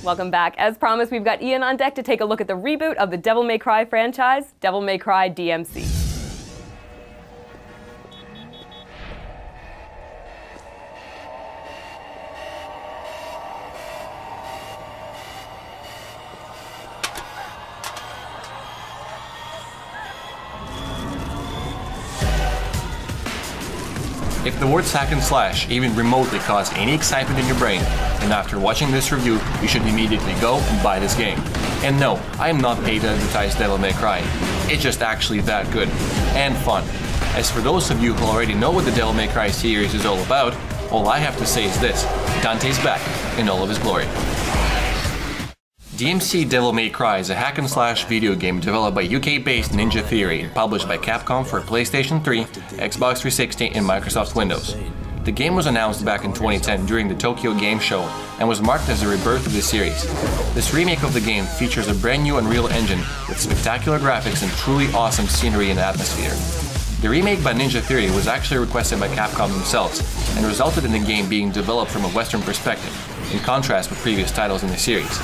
Welcome back. As promised, we've got Ian on deck to take a look at the reboot of the Devil May Cry franchise, Devil May Cry DmC. If the words hack and slash even remotely cause any excitement in your brain, then after watching this review, you should immediately go and buy this game. And no, I am not paid to advertise Devil May Cry. It's just actually that good and fun. As for those of you who already know what the Devil May Cry series is all about, all I have to say is this: Dante's back in all of his glory. DmC Devil May Cry is a hack-and-slash video game developed by UK-based Ninja Theory and published by Capcom for PlayStation 3, Xbox 360 and Microsoft Windows. The game was announced back in 2010 during the Tokyo Game Show and was marked as a rebirth of the series. This remake of the game features a brand new Unreal Engine with spectacular graphics and truly awesome scenery and atmosphere. The remake by Ninja Theory was actually requested by Capcom themselves and resulted in the game being developed from a Western perspective, in contrast with previous titles in the series.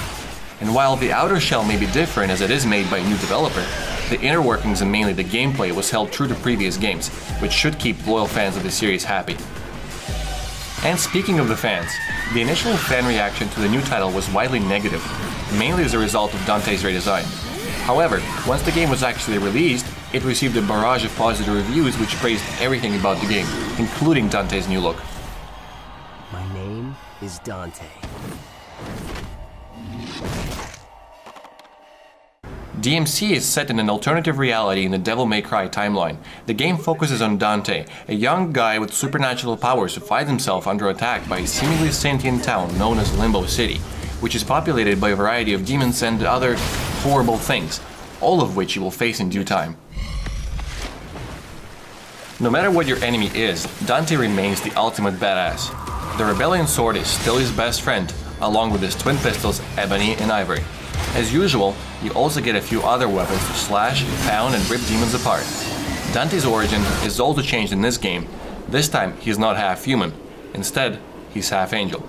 And while the outer shell may be different as it is made by a new developer, the inner workings and mainly the gameplay was held true to previous games, which should keep loyal fans of the series happy. And speaking of the fans, the initial fan reaction to the new title was widely negative, mainly as a result of Dante's redesign. However, once the game was actually released, it received a barrage of positive reviews which praised everything about the game, including Dante's new look. My name is Dante. DmC is set in an alternative reality in the Devil May Cry timeline. The game focuses on Dante, a young guy with supernatural powers who finds himself under attack by a seemingly sentient town known as Limbo City, which is populated by a variety of demons and other horrible things, all of which you will face in due time. No matter what your enemy is, Dante remains the ultimate badass. The Rebellion sword is still his best friend, along with his twin pistols Ebony and Ivory. As usual, you also get a few other weapons to slash, pound and rip demons apart. Dante's origin is also changed in this game. This time he's not half human, instead he's half angel.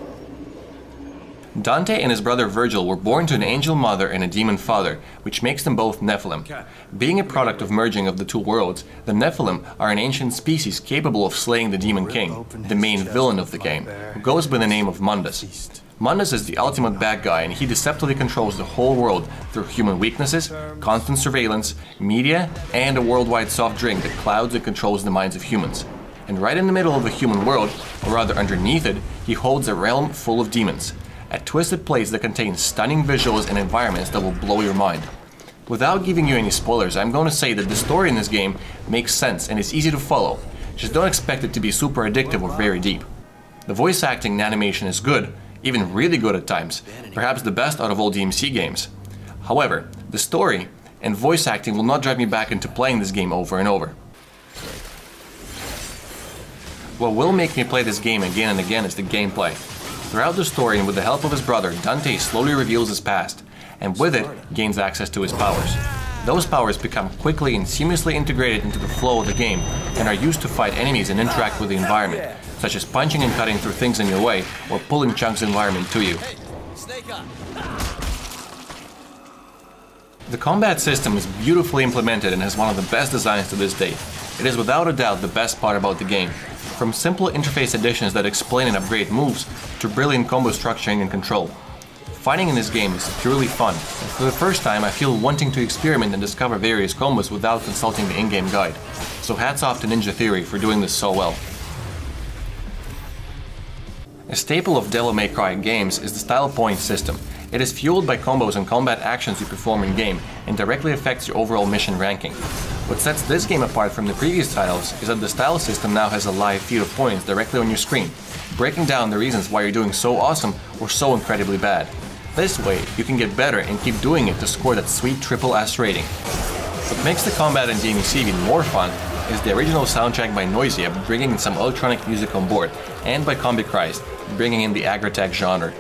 Dante and his brother Virgil were born to an angel mother and a demon father, which makes them both Nephilim. Being a product of merging of the two worlds, the Nephilim are an ancient species capable of slaying the Demon King, the main villain of the game, who goes by the name of Mundus. Mundus is the ultimate bad guy and he deceptively controls the whole world through human weaknesses, constant surveillance, media, and a worldwide soft drink that clouds and controls the minds of humans. And right in the middle of the human world, or rather underneath it, he holds a realm full of demons. A twisted place that contains stunning visuals and environments that will blow your mind. Without giving you any spoilers, I'm going to say that the story in this game makes sense and is easy to follow. Just don't expect it to be super addictive or very deep. The voice acting and animation is good, even really good at times, perhaps the best out of all DmC games. However, the story and voice acting will not drive me back into playing this game over and over. What will make me play this game again and again is the gameplay. Throughout the story and with the help of his brother, Dante slowly reveals his past, and with it, gains access to his powers. Those powers become quickly and seamlessly integrated into the flow of the game, and are used to fight enemies and interact with the environment, such as punching and cutting through things in your way, or pulling chunks of environment to you. The combat system is beautifully implemented and has one of the best designs to this date. It is without a doubt the best part about the game. From simple interface additions that explain and upgrade moves, to brilliant combo structuring and control. Fighting in this game is purely fun, and for the first time I feel wanting to experiment and discover various combos without consulting the in-game guide. So hats off to Ninja Theory for doing this so well. A staple of Devil May Cry games is the style point system. It is fueled by combos and combat actions you perform in-game, and directly affects your overall mission ranking. What sets this game apart from the previous titles is that the style system now has a live feed of points directly on your screen, breaking down the reasons why you're doing so awesome or so incredibly bad. This way, you can get better and keep doing it to score that sweet triple S rating. What makes the combat in DmC even more fun is the original soundtrack by Noisia bringing in some electronic music on board, and by Combi Christ bringing in the agritech genre.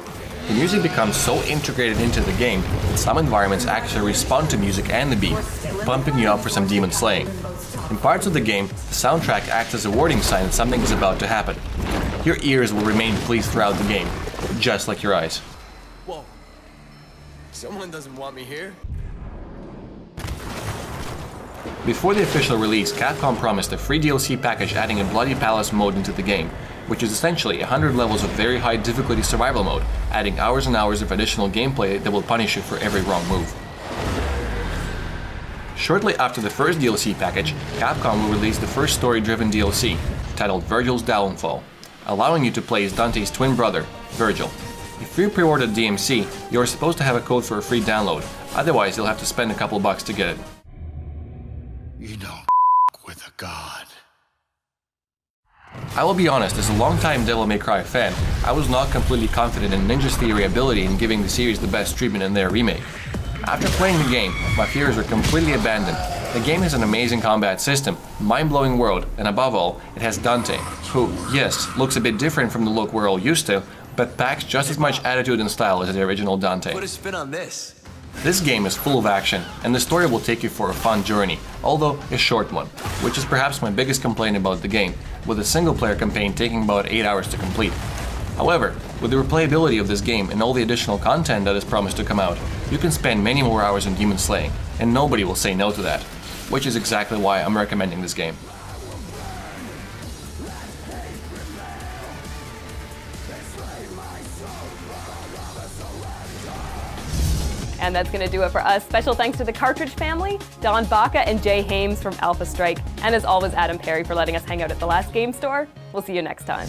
The music becomes so integrated into the game that some environments actually respond to music and the beat, pumping you up for some demon slaying. In parts of the game, the soundtrack acts as a warning sign that something is about to happen. Your ears will remain pleased throughout the game, just like your eyes. Whoa. Someone doesn't want me here. Before the official release, Capcom promised a free DLC package adding a Bloody Palace mode into the game, which is essentially 100 levels of very high difficulty survival mode, adding hours and hours of additional gameplay that will punish you for every wrong move. Shortly after the first DLC package, Capcom will release the first story-driven DLC, titled Virgil's Downfall, allowing you to play as Dante's twin brother, Virgil. If you pre-ordered DmC, you are supposed to have a code for a free download, otherwise you'll have to spend a couple bucks to get it. You don't with a god. I will be honest, as a long-time Devil May Cry fan, I was not completely confident in Ninja's Theory ability in giving the series the best treatment in their remake. After playing the game, my fears were completely abandoned. The game has an amazing combat system, mind-blowing world, and above all, it has Dante, who, yes, looks a bit different from the look we're all used to, but packs just as much attitude and style as the original Dante. Put a spin on this. This game is full of action, and the story will take you for a fun journey, although a short one, which is perhaps my biggest complaint about the game, with a single-player campaign taking about 8 hours to complete. However, with the replayability of this game and all the additional content that is promised to come out, you can spend many more hours in demon slaying, and nobody will say no to that, which is exactly why I'm recommending this game. And that's going to do it for us. Special thanks to the Cartridge family, Don Baca and Jay Hames from Alpha Strike, and as always, Adam Perry for letting us hang out at the Last Game Store. We'll see you next time.